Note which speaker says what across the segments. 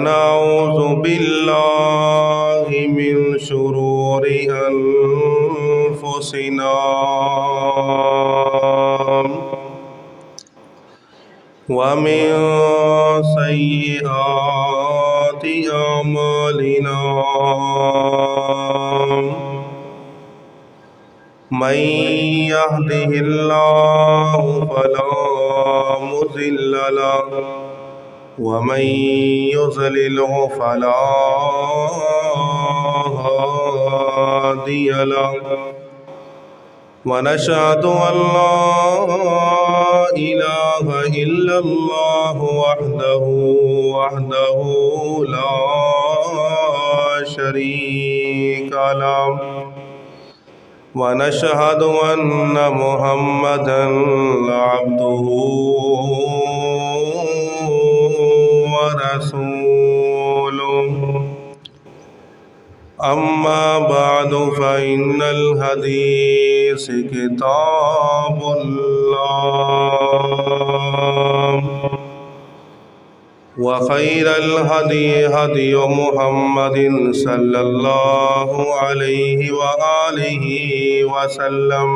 Speaker 1: نعوذ بالله من شرور أنفسنا ومن سيئات أعمالنا من يهده الله فلا مضل له ومن يضلله فلا هادي له ونشهد أن لا إله إلا الله وحده لا شريك له ونشهد أن محمدا عبده ورسوله أما بعد فإن الحديث كتاب الله وخير الهدي هدي محمد صلى الله عليه وآله وسلم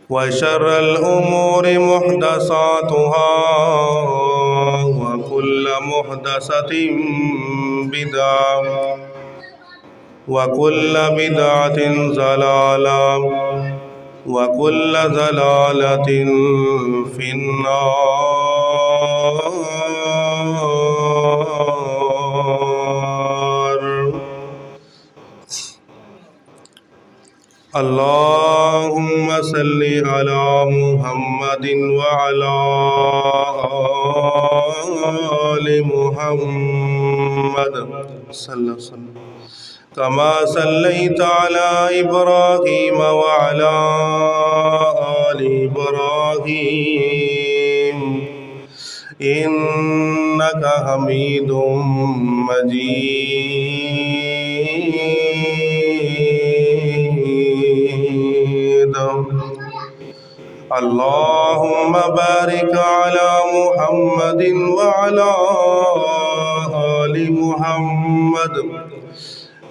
Speaker 1: وشر الأمور محدثاتها وكل محدثة بدعة وكل بدعة ضلالة وكل ضلالة في النار. اللهم صل على محمد وعلى آل محمد صلى الله عليه وسلم كما صليت على إبراهيم وعلى آل إبراهيم إنك حميد مجيد. اللهم بارك على محمد وعلى آل محمد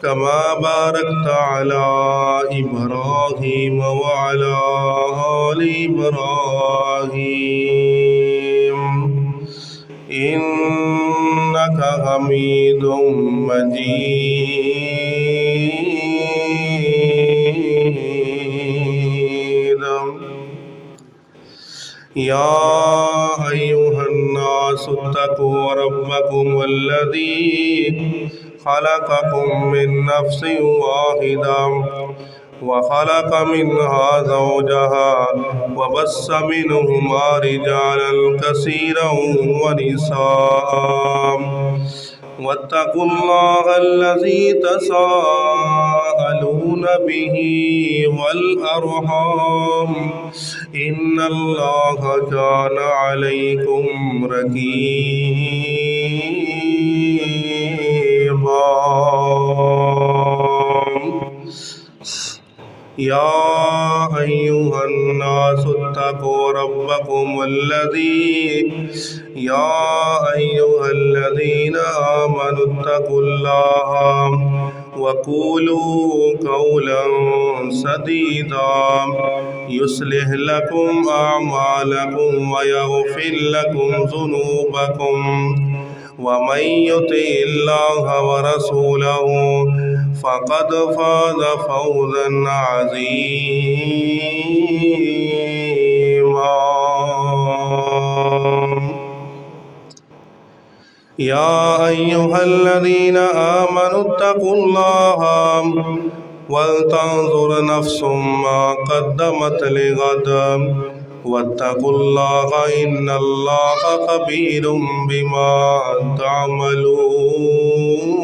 Speaker 1: كما باركت على إبراهيم وعلى آل إبراهيم إنك حميد مجيد. يا أيها الناس اتقوا ربكم الذي خلقكم من نفس واحدة وخلق منها زوجها وبث منهما رجالا كثيرا ونساء واتقوا الله الذي تساءلون به والأرحام إن الله كان عليكم رقيبا. يا أيها الناس اتقوا ربكم يا أيها الذين آمنوا اتقوا الله وقولوا قولا سديدا يصلح لكم أعمالكم ويغفر لكم ذنوبكم ومن يطع الله ورسوله فقد فاز فوزا عظيما. يا أيها الذين آمنوا اتقوا الله ولتنظر نفس ما قدمت لغد واتقوا الله إن الله خبير بما تعملون.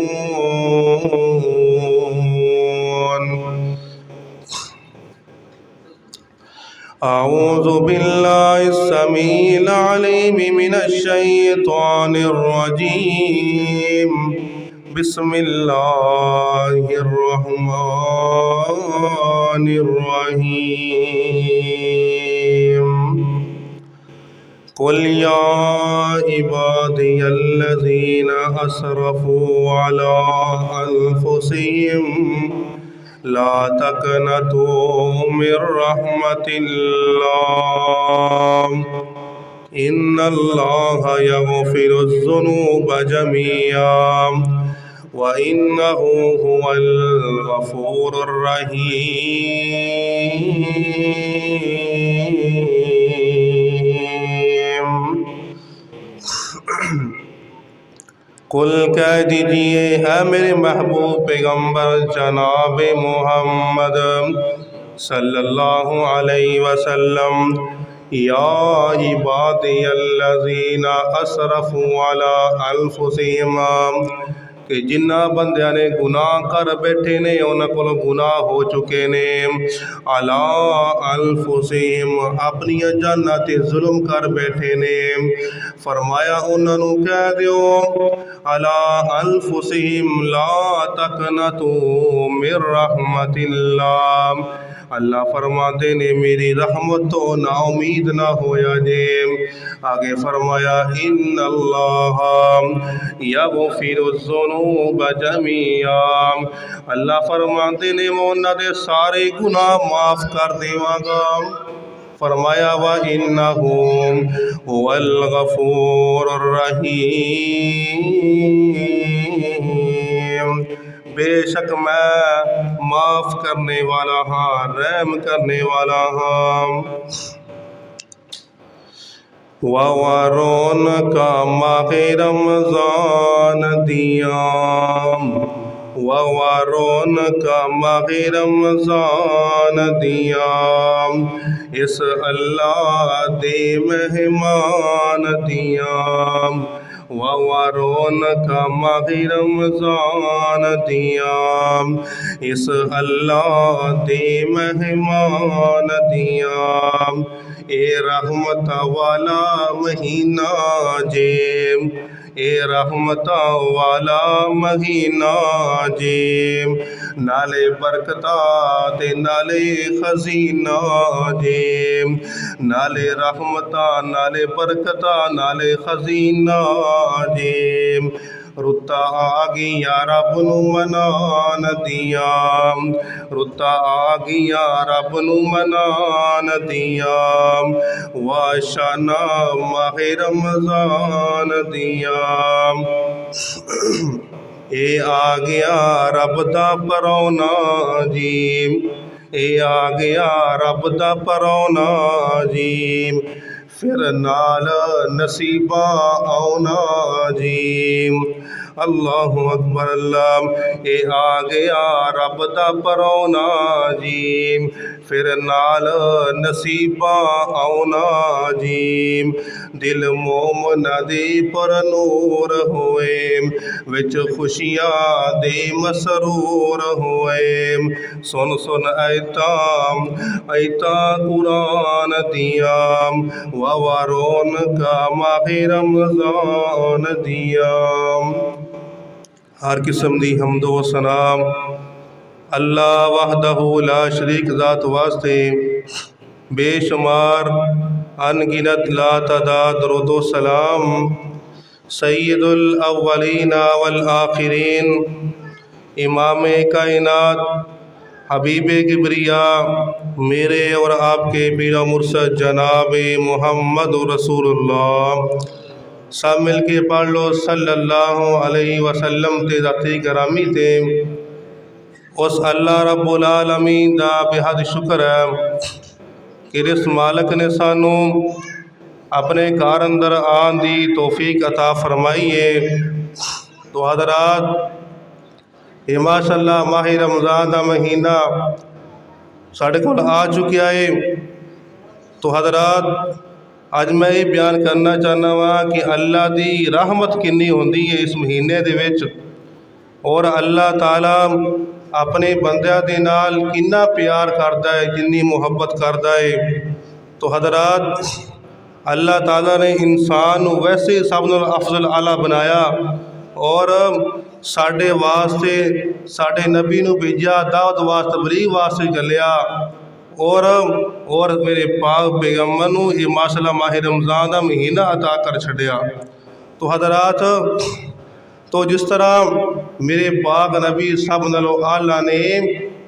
Speaker 1: أعوذ بالله السميع العليم من الشيطان الرجيم. بسم الله الرحمن الرحيم. कुल या इबादियल्लज़ीना असरफ़ू अला अनफुसिहिम ला तक़नतू मिर रहमतिल्लाह इन्नल्लाह यग़फ़िरुज़्ज़ुनूब जमीअन व इन्नहु हुवल गफ़ूरुर रहीम। कुल कह दीजिए, है मेरे महबूब पैगम्बर जनाब मोहम्मद सल्लल्लाहु अलैहि वसल्लम, या इबादियल्लज़ीना असरफ़ू अला अनफुसिहिम, कि जिन्ना बंदियां ने गुनाह कर बैठे ने, उन्हां कोलों गुनाह हो चुके ने। अला अनफुसिहिम, अपनियां जानां ते जुल्म कर बैठे ने। फरमाया उन्हां नूं कह दिओ, अला अनफुसिहिम ला तक़नतू मिर रहमतिल्लाह, अल्लाह फरमाते ने मेरी रहमत तो ना उम्मीद ना होया जे। आगे फरमाया, इन्नल्लाह यग़फ़िरुज़्ज़ुनूब जमीअन, अल्लाह फरमाते ने मैं उन्हां दे सारे गुनाह माफ़ कर देवांगा। फरमाया, व इन्नहु हुवल गफ़ूरुर रहीम, बेशक मैं माफ़ करने वाला हाँ, रहम करने वाला हाँ। वरोन का माहे रमज़ान दिया, वरोन का माहे रमज़ान दिया, इस अल्लाह दे मेहमान दिया। वरोन का माहे रमज़ान दिया, इस अल्लाह दे मेहमान दिया। ए रहमत वाला महीना जे, ए रहमत वाला महीना जे, नाले बरकता ते नाले खजीना जे, नाले रहमता नाले बरकता नाले खजीना जे। रुता आ गया रब नू मनान दिया, रुता आ गया रब नू मनान दिया, वाशाना माहे रमज़ान दिया। ए आ गया रब दा परौना जी, ए आ गया रब दा परौना जी, फिर नाल नसीबा औना जी। अल्लाहु अकबर अल्लाह। ए आ गया रब दा परौना जी, फिर नाल नसीबा औना जी। दिल मोमना दे पर नूर होए, विच खुशियां दे मसरूर होए। सुन सुन ऐता कुरान दिया, वरोन का माहे रमज़ान दिया। हर किस्म दी हम्दो सनाम अल्लाह वहदहू ला शरीक ज़ात वास्ते, बेशुमार अनगिनत ला तादाद दरूदो सलाम सय्यदुल अव्वलीन वल आखिरीन, इमाम कायनात हबीब किबरिया, मेरे और आपके पीर मुर्शद जनाब मोहम्मद रसूलुल्लाह। सब मिल के पढ़ लो सल्लल्लाहु अलैहि वसल्लम ते ज़ाती करामी ते। उस अल्लाह रब्बुल आलमीन दा बेहद शुक्र है कि जिस मालक ने सानू अपने घर अंदर आन दी तौफीक अता फरमाई है। तो हज़रात, ये माशाअल्लाह माह रमज़ान का महीना साढ़े कोल आ चुकिया है। तो हज़रात, अज मैं ये बयान करना चाहना वा कि अल्लाह दी रहमत किन्नी होंदी है इस महीने दे विच, और अल्लाह ताला अपने बंदियां दे नाल किन्ना प्यार करदा है, जिन्नी मुहब्बत करदा है। तो हज़रात, अल्लाह ताला ने इंसान वैसे सब नाल अफजल आला बनाया और साढ़े वास्ते साढ़े नबी नू भेजा, दावत वास्ते तबलीग वास्ते चलिया। और मेरे पाक पैगंबर नूं ये माशाअल्लाह माह रमज़ान का महीना अता कर छड़िया। तो हज़रात, तो जिस तरह मेरे पाक नबी सब नालों आला ने,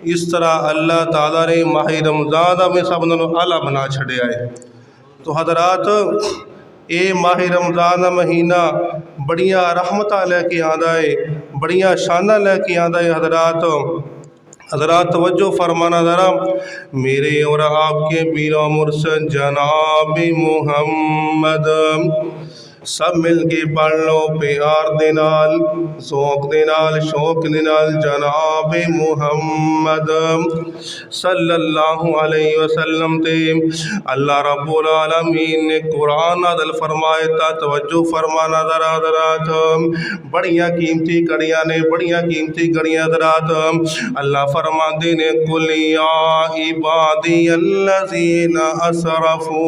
Speaker 1: इस तरह अल्लाह ताला ने माह रमज़ान में सब नालों आला बना छड़िया है। तो हज़रात, ये माह रमज़ान का महीना बड़िया रहमतां लैके आंदा है, बड़िया शाना लैके आंदा है। हज़रात तवज्जो फरमाना ज़रा, मेरे और आपके पीर मुर्शद जनाब मुहम्मद, सब मिल के पढ़ लो प्यार दे नाल, शौक दे नाल, शौक दे नाल, जनाब मुहम्मद सल्लल्लाहु अलैहि वसल्लम ते अल्लाह रब्बुल आलमीन ने कुरान नाज़िल फरमाया था। तवज्जो फरमाना ज़रा हज़रात, बड़ियाँ कीमती कड़ियाँ ने, बड़ियाँ कीमती कड़ियाँ हज़रात। अल्लाह फरमाते ने, कुल या इबादी अल्लज़ीना असरफू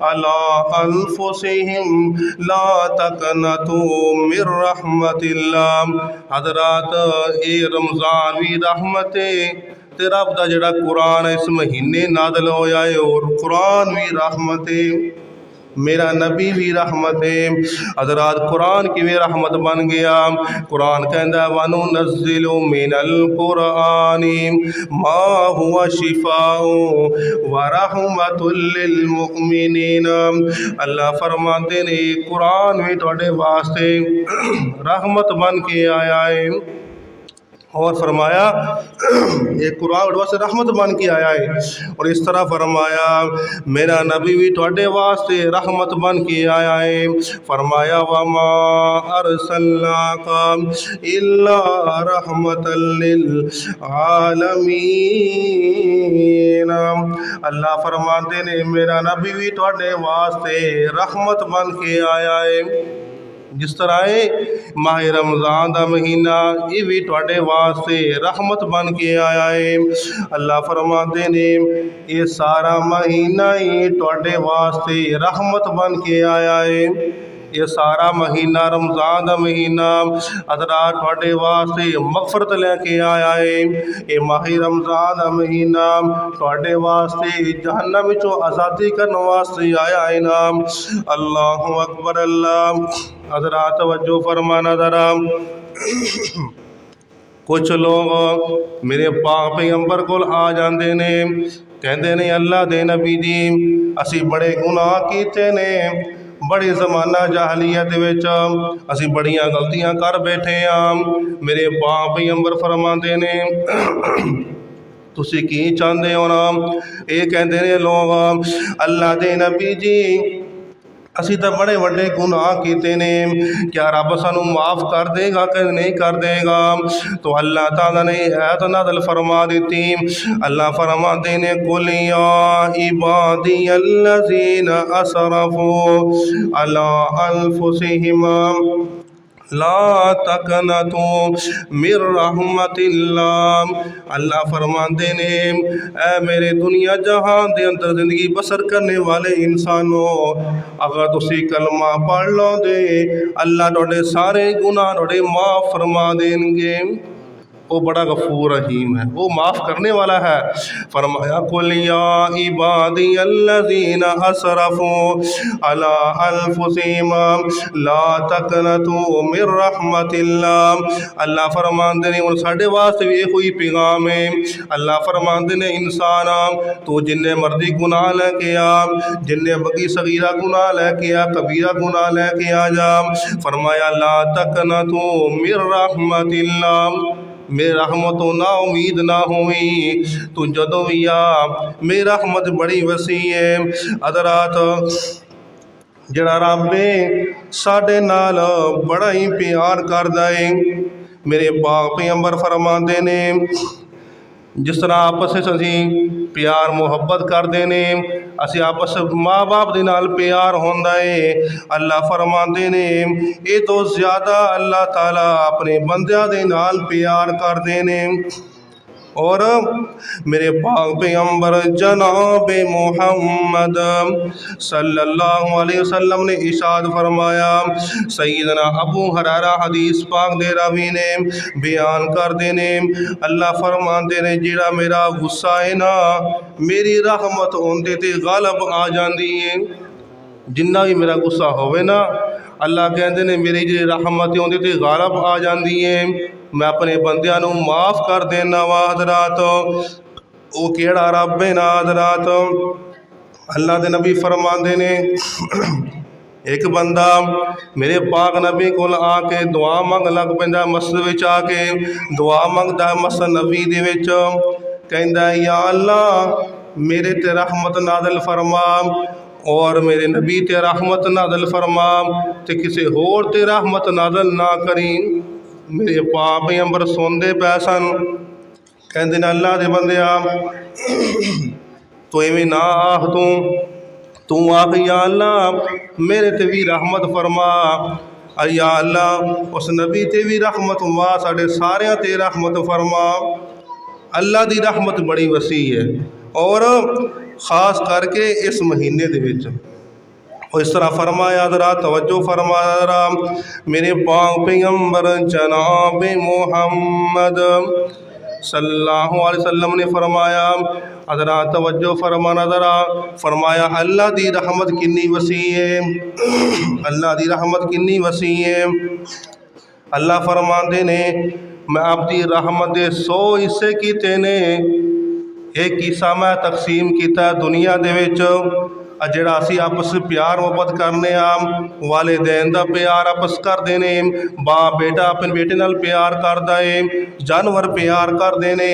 Speaker 1: अला अनफुसिहिम ला तकनतू मिर रहमतिल्लाह। हज़रात, ये रमज़ान भी रहमत है ते रब दा जेड़ा कुरान इस महीने नाज़िल होया है, और कुरान भी रहमत है, मेरा नबी भी रहमत है। हज़रात, कुरान किवें रहमत बन गया? कुरान कहता है, वनुनज़्ज़िलु मिनल कुरानी मा हुवा शिफाउ व रहमतुल लिल मुमिनीन। अल्लाह फरमाते ने, कुरान भी तुहाडे वास्ते रहमत बन के आया है। और फरमाया ये कुरान वास्ते रहमत बन के आया है। और इस तरह फरमाया, मेरा नबी भी तुहाडे वास्ते रहमत बन के आया है। फरमाया, वमा अरसलनाका इल्ला रहमतल लिल आलमीन। अल्लाह फरमाते ने, मेरा नबी भी तुहाडे वास्ते रहमत बन के आया है। जिस तरह माह रमज़ान का महीना ये भी तुहाडे वास्ते रहमत बन के आया है। अल्लाह फरमाते ने, ये सारा महीना ही तुहाडे वास्ते रहमत बन के आया है। ये सारा महीना रमज़ान का महीना हज़रात तुहाडे वास्ते मगफरत लैके आया है। ये माह रमज़ान का महीना तुहाडे वास्ते जहन्नम विचों आज़ादी करने वास्ते आया है ना। अल्लाहु अकबर। अल्लाह। हज़रात तवज्जो फरमाना ज़रा, कुछ लोग मेरे पाक पैगंबर कोल आ जाते ने, कहते ने, अल्लाह दे नबी जी, असी बड़े गुनाह कीते ने, बड़ी ज़माना जाहलीयत विच असी बड़ियां गलतियां कर बैठे हाँ। मेरे पाक पैगंबर फरमाते ने, तुसी की चाहते हो ना? ये कहते ने लोग, अल्लाह दे नबी जी, असी तो बड़े बड़े गुनाह कीते ने, क्या रब सानू माफ़ कर देगा कि नहीं कर देगा? तो अल्लाह ताला ने ऐत नाज़िल फरमा दी। अल्लाह फरमाते ने, कुल या इबादी अल्लज़ीना असरफू अला अनफुसिहिम ला तकनतू मिर रहमतिल्लाह। अल्लाह फरमाते ने, ऐ मेरे दुनिया जहान के अंदर जिंदगी बसर करने वाले इंसानों, अगर तुसी कलमा पढ़ लो दे, अल्लाह तुहाडे सारे गुनाह तुहाडे माफ़ फरमा देंगे। वो बड़ा गफूर रहीम है, वो माफ़ करने वाला है। फरमाया, कुल या इबादी अल्लज़ीना असरफू अला अनफुसिहिम ला तकनतू मिर रहमतिल्लाह। अल्लाह फरमाते ने, उन साढ़े वास्ते भी कोई पैगाम है। अल्लाह फरमाते ने, इंसान तू जिन्ने मर्जी गुनाह लैके आ, जिन्ने बगी सगीरा गुनाह लैके आ, कबीरा गुनाह लैके आ जा, फरमाया ला तकनतू मिर रहमतिल्लाह, मेरी रहमत तो ना उम्मीद ना हुई, तू जदों भी आ, मेरी रहमत बड़ी वसी है। हज़रात, जड़ा रब साढ़े नाल बड़ा ही प्यार करदा है। मेरे पाक पैगंबर फरमाते ने, जिस तरह आपस में असी प्यार मुहब्बत करते ने, असी आपस माँ बाप के नाल प्यार होंदा है। अल्लाह फरमाते ने, ये तो ज़्यादा अल्लाह ताला अपने बंदियां दे नाल प्यार करते ने। और मेरे पाक पैगंबर जनाब मोहम्मद सल्लल्लाहु अलैहि वसल्लम ने इरशाद फरमाया। सैयदना अबू हुरैरा हदीस पाक दे रावी ने बयान कर देने, अल्लाह फरमाते ने जिहड़ा मेरा गुस्सा है ना, मेरी रहमत उनदे ते गालब आ जाती है। जिन्ना भी मेरा गुस्सा होवे ना, अल्लाह कहते ने मेरी जी रहमत उनदे ते गालब आ जाती है, मैं अपने बंदियां नू माफ़ कर देना वा। हज़रात वो केड़ा रब है ना हज़रात, अल्लाह के नबी फरमाते ने एक बंदा मेरे पाक नबी को आके दुआ मंग लग पैंदा, मस्जिद विच आके दुआ मंगदा मस्जिद नबी दे विच, कहंदा या अल्लाह मेरे ते रहमत नाज़िल फरमा और मेरे नबी ते रहमत नाज़िल फरमा, ते किसी होर ते रहमत नाज़िल ना करी। मेरे पाक पैगंबर सुनते पै सन, कहते ने अल्लाह दे बंदिया तो इवें ना आख, तू आख या अल्लाह मेरे ते भी रहमत फरमा, या अल्लाह उस नबी ते भी रहमत वा, साढ़े सारियां ते रहमत फरमा। अल्लाह की रहमत बड़ी वसी है और ख़ास करके इस महीने दे विच और इस तरह फरमाया। ज़रा तवज्जो फरमाया ज़रा, मेरे पाक पैगंबर जनाब मोहम्मद सल्लल्लाहु अलैहि वसल्लम ने फरमाया, ज़रा तवज्जो फरमाना ज़रा, फरमाया अल्लाह की रहमत कितनी वसी है, अल्लाह की रहमत कितनी वसी है। अल्लाह फरमाते ने मैं आपकी रहमत दे 100 हिस्से कीते ने, एक हिस्सा मैं तकसीम किया दुनिया दे विच, जिहड़ा असीं आपस प्यार मुहब्बत करने वालिदैन दा प्यार आपस करदे ने, बाप बेटा अपने बेटे नाल प्यार करदा है, जानवर प्यार करदे ने।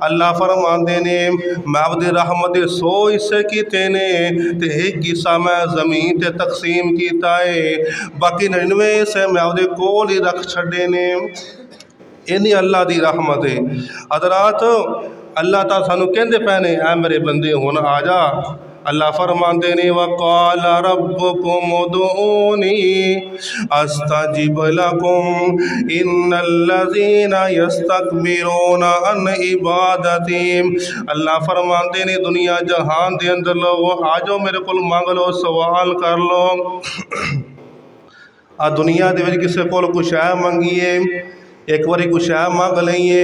Speaker 1: अल्लाह फरमांदे ने मैं आपदी रहमत दे 100 हिस्से कीते ने, ते एक हिस्सा मैं ज़मीन ते तकसीम कीता है, बाकी 99 हिस्से मैं आपदे कोल ही रख छड्डे ने। इन्नी अल्लाह की रहमत है। हज़रात अल्लाह ताला सानू कहंदे पै ने ऐ मेरे बंदे हुण आ जा, अल्लाह फरमाते ने वक़ाल रब्बुकुम उदऊनी अस्तजिब लकुम इन्नल्लज़ीना यस्तकबिरूना अन इबादती। अल्लाह फरमाते ने दुनिया जहान दे अंदर लोग आ जाओ मेरे को मंग लो, सवाल कर लो। आ दुनिया दे विच किसी को कुछ है मंगीए, एक बारी कुछ है मंग लईए,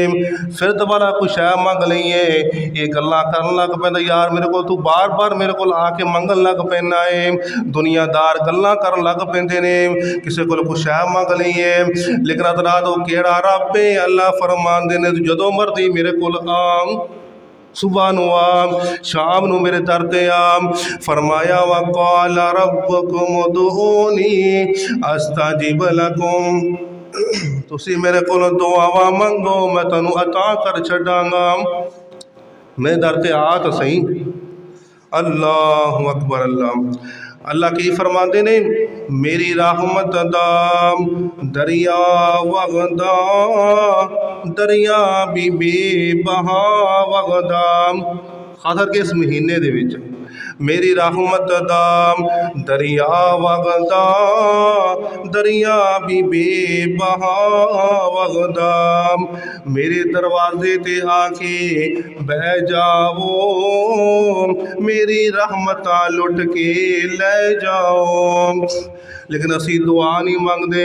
Speaker 1: फिर दोबारा कुछ है मंग लईए, ये गल्लां करन लग पैंदा यार मेरे को तू बार बार मेरे को आके मंगन लग पैना है। दुनियादार गल्लां करन लग पैंदे ने, किसी को कुछ है मंग लईए, लेकिन हज़रात वो केड़ा रब है। अल्लाह फरमांदे ने जदों मर्जी मेरे को आम, सुबह नू आम, शाम नू मेरे दर ते आम। फरमाया वक़ाल रब्बुकुम उदऊनी अस्तजिब लकुम, तुसी मेरे को दुआवा मंगो मैं तुहानू अता कर छड्डांगा, मेरे दर ते आ तो सही। अल्लाह अकबर। अल्लाह की फरमाते ने मेरी रहमत दा दरिया वगदा, दरिया भी बेबहा वगदा। खास करके इस महीने दे विच मेरी रहमत दा दरिया वगदा, दरिया भी बेबहा वगदा। मेरे दरवाजे ते आके बह जाओ, मेरी रहमतां लुट के ले जाओ। लेकिन असी दुआ नहीं मंगते,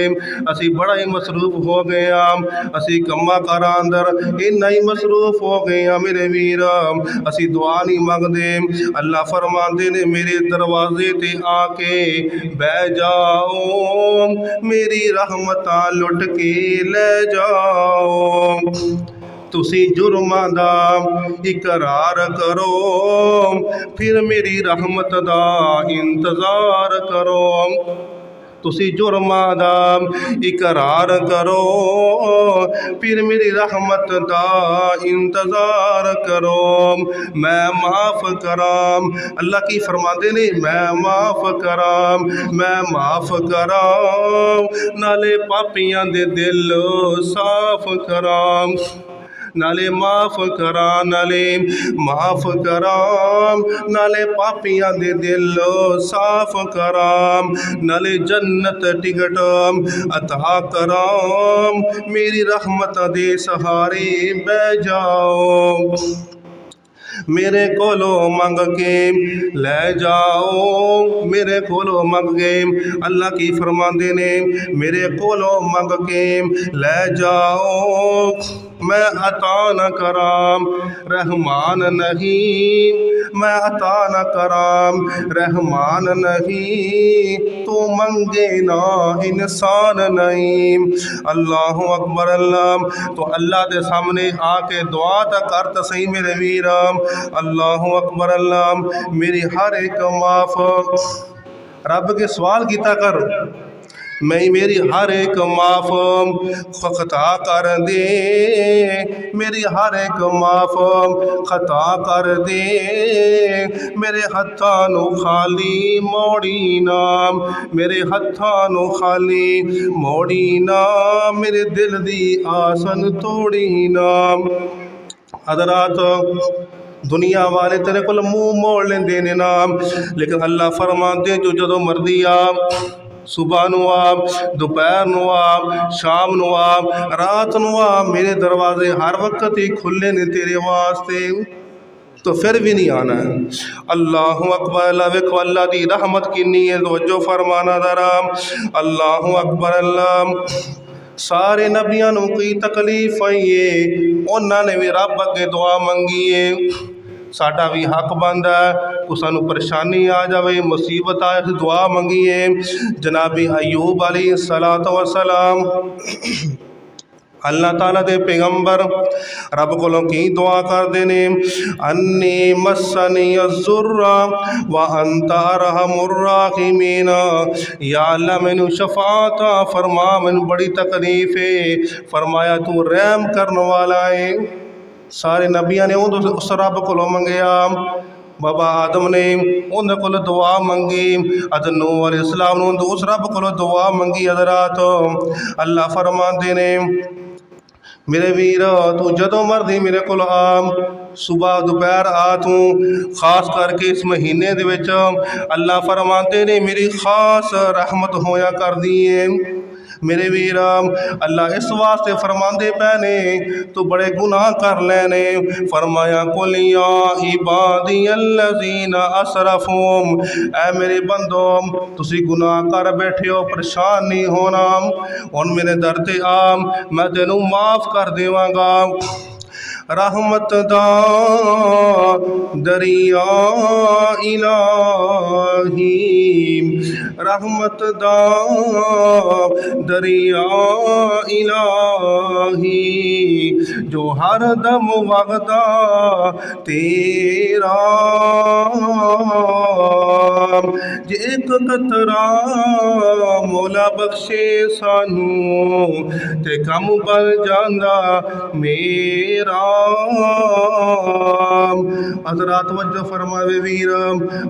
Speaker 1: असी बड़ा ही मसरूफ हो गए हैं, असी कम्मा कारां अंदर इन्ना ही मसरूफ हो गए हैं मेरे वीर, असी दुआ नहीं मंगते। अल्लाह फरमाते ने मेरे दरवाजे ते आके बह जाओ, मेरी रहमतां लुट के ले जाओ। तुसी जुर्मां दा इकरार करो, फिर मेरी रहमत दा इंतज़ार करो। तुसी जुर्मां दा इकरार करो, फिर मेरी रहमत दा इंतज़ार करो, मैं माफ़ कराम। अल्लाह की फरमाते ने मैं माफ़ कराम, मैं माफ़ कराम, नाले पापियां दे दिल साफ कराम, नाले माफ़ करा, नाले माफ़ करा, नाले पापियां दे दिल साफ करा, नाले जन्नत टिकट अता करा, मेरी रहमत दे सहारे बह जाओ, मेरे कोलो मंग के ले जाओ, मेरे कोलो मंग के अल्लाह की फरमांदे ने, मेरे कोलो मंग के ले जाओ, मैं अता न कराम रहमान नहीं, मैं अता न कराम रहमान नहीं, तो मंगे ना इंसान नहीं। अल्लाह अकबर। अल्लाह तो अल्लाह के सामने आके दुआ तक कर तो सही मेरे वीर। अल्लाह अकबर। अल्लाह मेरी हर एक माफ, रब के सवाल किया कर, मैं मेरी हर एक माफ खता कर दे, मेरी हर एक माफ खता कर दे, मेरे हत्थां नू खाली मोड़ी ना, मेरे हत्थां नू खाली मोड़ी ना, मेरे दिल दी आसन तोड़ी ना। हज़रात दुनिया वाले तेरे को मुँह मोड़ लेंदे ने ना, लेकिन अल्लाह फरमाते जो जदों मर्जी आ, सुबह नू आ, दोपहर नू आ, शाम नू आ, रात नू आ, मेरे दरवाजे हर वक्त ही खुले ने तेरे वास्ते, तो फिर भी नहीं आना है। अल्लाह अकबर। अल्लाह वेखो अल्लाह की रहमत किन्नी है, तवज्जो फरमाना जरा। अल्लाह अकबर। अल्लाह सारे नबियां नू कोई तकलीफ आई है, उन्होंने भी रब अगे दुआ मंगी है, साडा भी हक बनता है को सानू परेशानी आ जाए, मुसीबत आए, दुआ मंगीए। जनाबी अयूब अलैहिस्सलातु वस्सलाम अल्लाह ताला दे पैगंबर रब कोलों की दुआ करते ने, अन्नी मस्सनी अज़्ज़ुर्रा व अंता अरहमुर राहिमीन, या अल्लाह मैनू शफात फरमा, मैनू बड़ी तकलीफ है, फरमाया तू रहम करने वाला है। सारे नबियां ने उस रब कोलों मंगया, बाबा आदम ने उन्हें को दुआ मंगी, अद नूह अलैहिस्सलाम ने उस रब को दुआ मंगी। हज़रात अल्लाह फरमाते ने मेरे वीर तू जदों मर्जी मेरे को आ, सुबह दोपहर आ, तू खास करके इस महीने दे विच अल्लाह फरमाते ने मेरी खास रहमत होया कर दी है। मेरे वीर अल्लाह इस वास्ते फरमाते पे ने तो बड़े गुनाह कर लेने, फरमाया कुल या इबादी अल्लज़ीना असरफूम, ऐ मेरे बंदो तुसी गुनाह कर बैठे हो, परेशान नहीं होना, हुण मेरे दर ते आ, मैं तेनू माफ़ कर देवांगा। रहमत दा दरिया इलाही, रहमत दा दरिया इलाही, जो हर दम वगदा तेरा, जे एक कतरा मौला बख्शे सानू ते कम बन जांदा मेरा। हज़रात वज्जो फरमावे वीर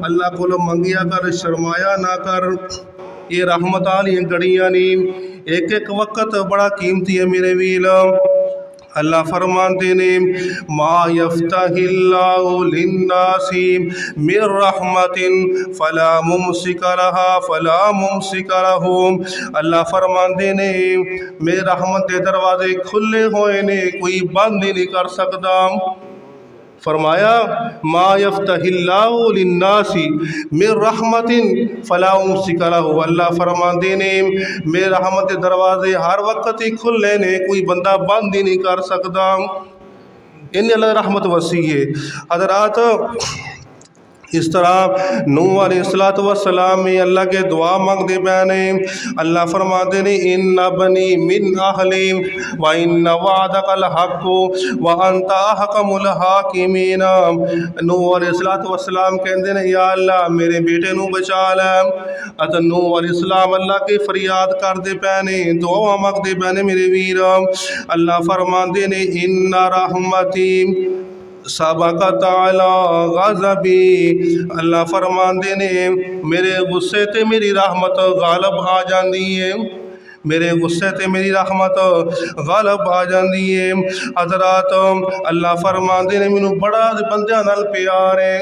Speaker 1: अल्लाह को मंगिया कर, शर्माया ना कर, ये रहमत आली गड़ियाँ नी, एक एक वक्त बड़ा कीमती है मेरे वीर। अल्लाह फरमाते ने मा यफ्तहिल्लाहु लिन्नासी मिर रहमतिन फला मुमसिक लहा फला मुमसिक लहू, अल्लाह फरमाते ने मेरे रहमत के दरवाजे खुले हुए ने, कोई बंद ही नहीं कर सकता। फरमाया मा यफ्तहिल्लाहु लिन्नासी मिर रहमतिन फला मुमसिक लहू, अल्लाह फरमाते ने मेरे रहमत के दरवाजे हर वक्त ही खुले ने, कोई बंदा बंद ही नहीं कर सकता। इन अल्लाह रहमत वसी है। हज़रात इस तरह नूह अलैहिस्सलातु वस्सलाम में अल्लाह के दुआ मांगते पैने, अल्लाह फरमाते ने इन्ना बनी मिन अहली व इन्ना वादकल हक़ व अंता अहकमुल हाकिमीन। नूह अलैहिस्सलातु वस्सलाम कहते हैं या अल्लाह मेरे बेटे नू बचा लै। अत नूह अलैहिस्सलाम अल्लाह की फरियाद करते पैने, दुआ मांगते पैने मेरे वीर। अल्लाह फरमाते ने इन्ना रहमती सबक़त अला ग़ज़बी, अल्लाह फरमाते ने मेरे गुस्से ते मेरी रहमत गालब आ जाती है, मेरे गुस्से ते मेरी रहमत गालब आ जाती है। हजरात अल्लाह फरमाते ने मैनू बड़ा बंदियां नाल प्यार है,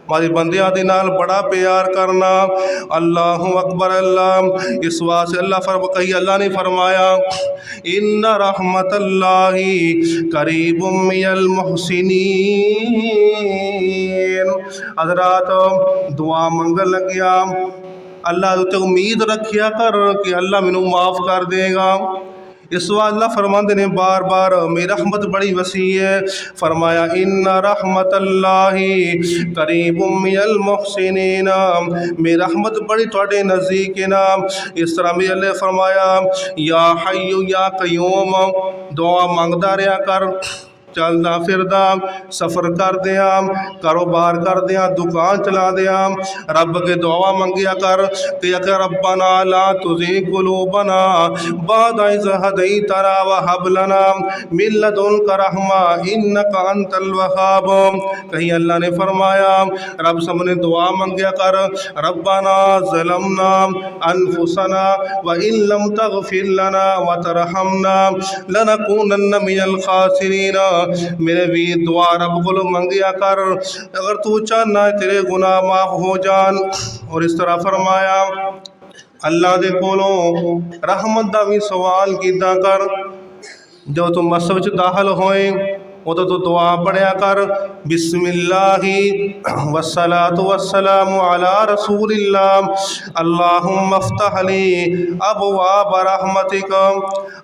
Speaker 1: मारे बंदियां दे नाल बड़ा प्यार करना। अल्लाह अकबर। अल्लाह इस वास्ते अल्लाह ने फरमाया इन्ना रहमतल्लाहि करीबुम मिनल मुहसिनीन। हजरात दुआ मंगन लग्या अल्लाह ते उम्मीद रखिया कर कि अल्लाह मैनू माफ़ कर देगा। इस वार अल्लाह फरमाते ने बार बार मेरी रहमत बड़ी वसी है। फरमाया इन्ना रहमतल्लाहि करीबुम मिनल मुहसिनीन, मेरी रहमत बड़ी थोड़े नज़दीक है ना। इस तरह भी अल्लाह फरमाया या हय्यु या कय्यूम, दुआ मंगदा रहा कर, चलदा फिरदा सफ़र कर दिया, कारोबार कर दिया, दुकान चला दिया, रब के दुआ मंगिया कर कि अगर रब्बना ला तुज़िग़ क़ुलूबना बअद इज़ हदैतना व हब लना मिन लदुनका रहमा इन्नका अंतल वहाब। कहीं अल्लाह ने फरमाया रब सामने दुआ मंगिया कर रब्बना ज़लमना अनफुसना व इन लम तग़फिर लना व तरहमना लनकूनन्न मिनल खासिरीन। मेरे वीर दुआ रब को मंगिया कर अगर तू चाहना है तेरे गुनाह माफ़ हो जान। और इस तरह फरमाया अल्लाह दे कोलों रहमत दा भी सवाल कीता कर। जो तू मस्जिद च दाखिल होए उदों तो दुआ पढ़िया कर बिस्मिल्लाहि वस्सलातु वस्सलामु अला रसूलिल्लाह अल्लाहुम्मा अफ्तह ली अबवाब रहमतिक।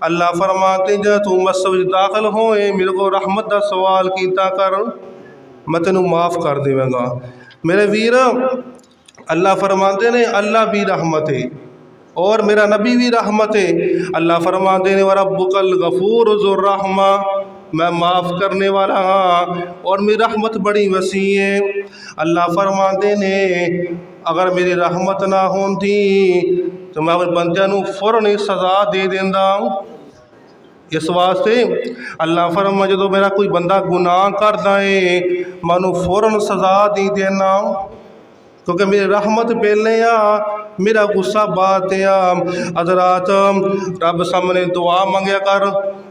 Speaker 1: अल्लाह फरमाते जब तू मस्जिद दाखिल होए मेरे को रहमत का सवाल कीता कर, मैं तेनू माफ़ कर देवांगा। मेरे वीर अल्लाह फरमाते ने अल्लाह भी रहमत है और मेरा नबी भी रहमत है। अल्लाह फरमाते ने व रब्बुकल गफूर ज़ुर रहमा, मैं माफ़ करने वाला हाँ और मेरी रहमत बड़ी वसी है। अल्लाह फरमाते ने अगर मेरी रहमत ना होती तो मैं अपने बंदियां नू फौरन सज़ा दे देंदा। इस वास्ते अल्लाह फरमा जो मेरा कोई बंदा गुनाह करता है मैं उन्होंने फौरन सज़ा दे देना, क्योंकि मेरी रहमत पहले आ मेरा गुस्सा बात आ। हज़रात रब सामने दुआ मंगया कर।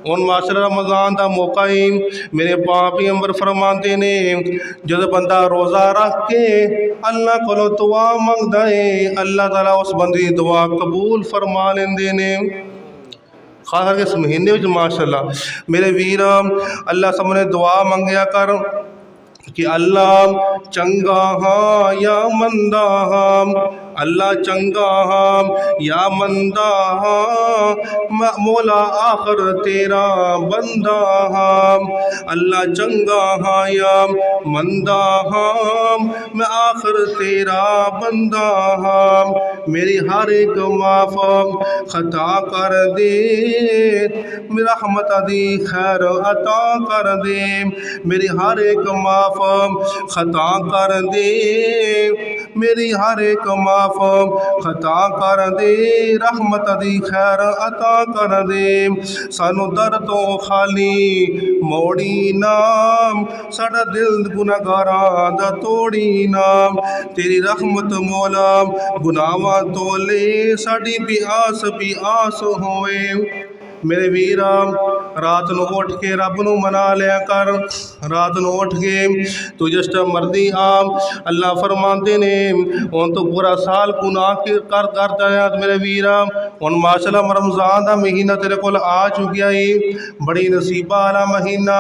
Speaker 1: हुण माशा रमज़ान का मौका ही मेरे पाक पैगंबर फरमाते ने जब बंदा रोज़ा रख के अल्लाह को दुआ मंगदा है अल्लाह ताला उस बंदे की दुआ कबूल फरमा लेंदे ने। खास करके इस महीने में माशाअल्लाह मेरे वीर अल्लाह सामने दुआ मंगया कर कि अल्लाह चंगा हाँ या मंदा हाँ, अल्लाह चंगा हाँ या मंदा हाँ, मौला आखिर तेरा बंदा हाँ। अल्लाह चंगा हाँ या मंदा हाँ, मैं आखिर तेरा बंदा हाँ। मेरी हर एक माफ़ खता कर दे, मेरी रहमत दी खैर अता कर दे। मेरी हर एक माफ़ खता कर दे, मेरी हर एक माफ़ खता कर दे, रहमत दी खैर अता कर दे। सानू दर तो खाली मोड़ी नाम, साडा दिल गुनाहगारां दा तोड़ी नाम। तेरी रहमत मौला गुनाहां तो ले साडी भी आस होए। मेरे वीरा रात को उठ के रब नू मना लिया कर। रात को उठ के तू जिस टाइम मर्जी आ, अल्लाह फरमाते ने हुण तो पूरा साल गुनाह करता है मेरे वीरा। हुण माशाअल्लाह रमज़ान का महीना तेरे को आ चुकिया है, बड़ी नसीबा वाला महीना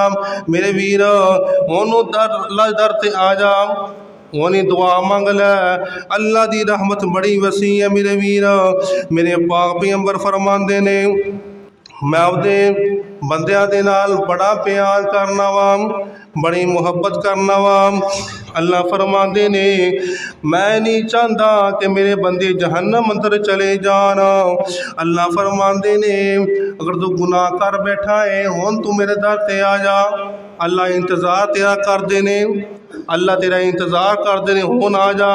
Speaker 1: मेरे वीर। हुण दर ते आ जा, उन्हें दुआ मंग लै, अल्लाह की रहमत बड़ी वसी है मेरे वीर। मेरे पाक पैगंबर फरमाते ने मैं अपने बंदियां दे नाल बड़ा प्यार करना वा, बड़ी मुहब्बत करना वा। अल्लाह फरमाते ने मैं नहीं चाहता कि मेरे बंदे जहन्नम अंदर चले जान। अल्लाह फरमाते ने अगर तू गुनाह कर बैठा है हुण तू मेरे दर ते आ जा, अल्लाह इंतज़ार तेरा करते ने, अल्लाह तेरा इंतज़ार करते ने, हुण आ जा।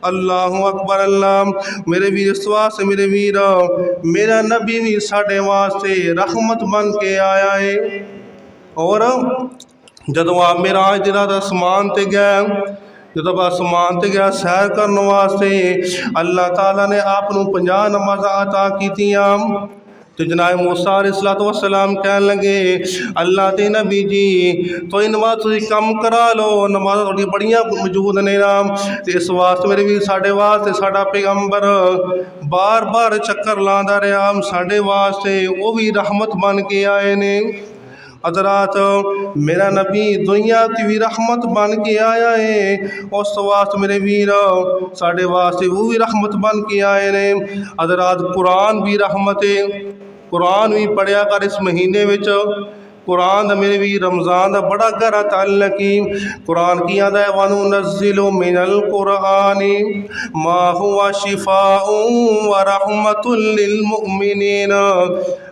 Speaker 1: अल्लाह अकबर। अल्लाह मेरे वीर इस वास्ते मेरे वीर मेरा नबी भी साढ़े वास्ते रहमत बन के आया है। और जदों आप मेरा आज दिन आसमान ते गए जब आसमान ते गया सैर करने वास्ते अल्लाह ताला ने आपनू 50 नमाज़ां अता कीतियां। तो जनाब मूसा अलैहिस्सलाम कह लगे अल्लाह के नबी जी तो नमाज तुम कम करा लो, नमाज़ां थोड़ी बड़ियां मौजूद ने नाम। तो इस वास्ते मेरे भी साढ़े वास्ते साडा पैगंबर बार बार चक्कर लांदा रहा, साढ़े वास्ते वो भी रहमत बन के आए ने। हज़रात मेरा नबी दुनिया की भी रहमत बन के आया है, उस वास्ते मेरे वीर साढ़े वास्ते वो भी रहमत बन के आए ने। हज़रात कुरान भी रहमत है, कुरान भी पढ़िया कर इस महीने विच। कुरान दा मेरे भी रमज़ान दा बड़ा गहरा ताल्लुक ही। कुरान की आदा है वनुनज़्ज़िलु मिनल कुरानी मा हुवा शिफ़ाउन व रहमतुल लिल मुमिनीन।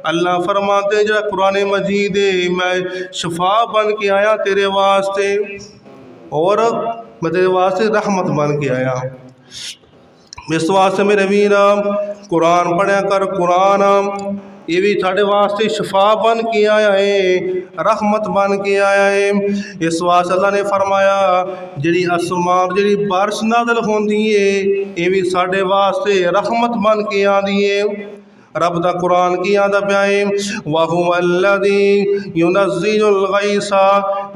Speaker 1: अल्लाह फरमाते जरा कुरान मजीद है मैं शिफा बन के आया तेरे वास्ते और मैं तेरे वास्ते रहमत बन के आया। इस वास्ते मेरे वीर कुरान पढ़िया कर, कुरान ये भी साढ़े वास्ते शिफा बन के आया है, रहमत बन के आया है। इस वास्ते अल्लाह ने फरमाया जी आसमान जी बारिश नाज़िल होंदी है ये भी साढ़े वास्ते रहमत बन के आती है। रब दा कुरान की आदा प्या है वहुवल्लज़ी युनज़्ज़िलुल गैसा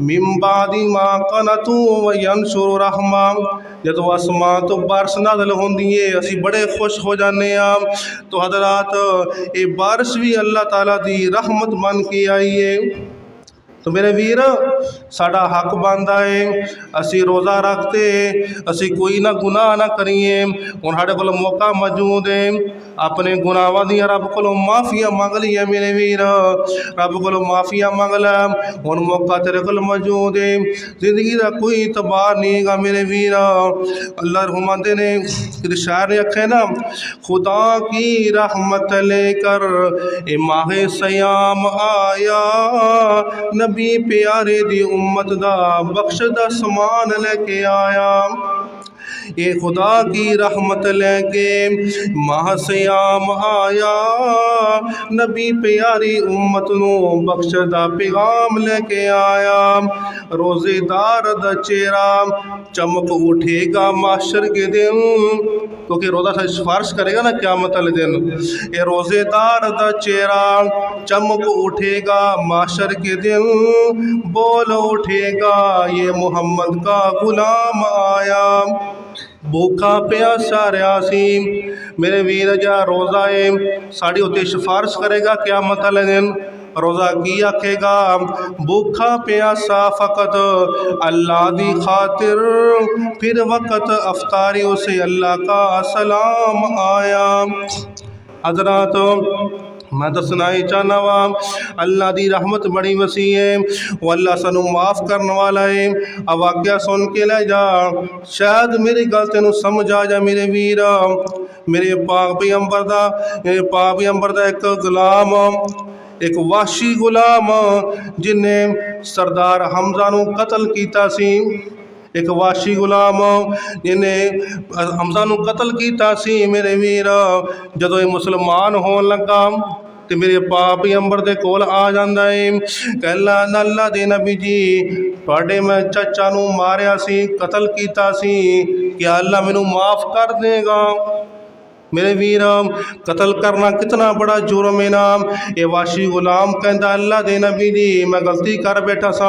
Speaker 1: मिन बादि मा क़नतू व यंशुरु रहमा। जदों आसमान तो बारिश नाज़िल होंदी है असी बड़े खुश हो जाने हैं। तो हज़रात ये बारिश भी अल्लाह ताला दी रहमत बन के आई है। तो मेरे वीर साडा हक बनता है असी रोज़ा रखते असी कोई ना गुनाह ना करिए। हुण साडे कोल मौका मौजूद है अपने गुनाहां दी रब कोलों माफ़िया मंग लीए। मेरे वीर रब कोलों माफ़िया मंग लै, हुण मौका तेरे कोल मौजूद है। जिंदगी का कोई इतबार नहीं गा मेरे वीर। अल्लाह फरमाते ने कि शायर ने आखे ना खुदा की रहमत लेकर ए माहे सयाम आया, नबी प्यारे दी उम्मत दा बख्श दा समान लेके आया। ये खुदा की रहमत लेके माह सयाम आया, नबी प्यारी उम्मत नू बख्श दा पैगाम लेके आया। रोज़ेदार दा चेहरा चमक उठेगा माशर के दिन, क्योंकि रोज़ा से सिफारिश करेगा ना क़यामत वाले दिन। ये रोज़ेदार दा चेहरा चमक उठेगा माशर के दिन, बोल उठेगा ये मोहम्मद का गुलाम आया। भूखा प्यासा रहा सी मेरे वीर जा रोज़ा है साड़ी उत्ते सिफारिश करेगा क़यामत वाले दिन। रोज़ा की आखेगा भूखा प्यासा फ़कत अल्लाह दी खातिर, फिर वक़्त अफ्तारी उसे अल्लाह का सलाम आया। हज़रात मैं दसना ही चाहना वा अल्लाह दी रहमत बड़ी वसी है, वो अल्लाह सानू माफ़ करने वाला है। अब वाक़या सुन के ले जा, शायद मेरी गल तेनू समझ आ जा मेरे वीर। मेरे पाक पैगंबर दा एक गुलाम, एक वाशी गुलाम जिन्हें सरदार हमजा नू कतल किया सी। एक वाशी गुलाम जिन्हें हमजा नू कतल किया सी मेरे वीर। जदों ये मुसलमान होन लगा तो मेरे पाक पैगंबर दे कोल आ जांदा है, कहला अल्लाह दे नबी जी तुहाडे मैं चाचा नू मारिया सी, कतल किया सी, क्या अल्लाह मैनू माफ़ कर देगा? मेरे वीर कतल करना कितना बड़ा जुर्म है नाम। ये वाशी गुलाम कहता अल्लाह दे नबी जी मैं गलती कर बैठा सा,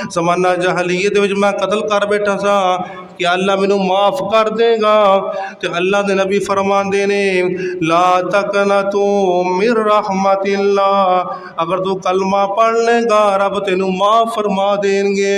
Speaker 1: जमाना जहलीयत विच मैं कतल कर बैठा सा, क्या अल्लाह मैनू माफ़ कर देगा? तो अल्लाह दे नबी फरमांदे ने ला तकनतू मिर रहमतिल्लाह, अगर तू कलमा पढ़ लेगा रब तेनू माफ़ फरमा देंगे।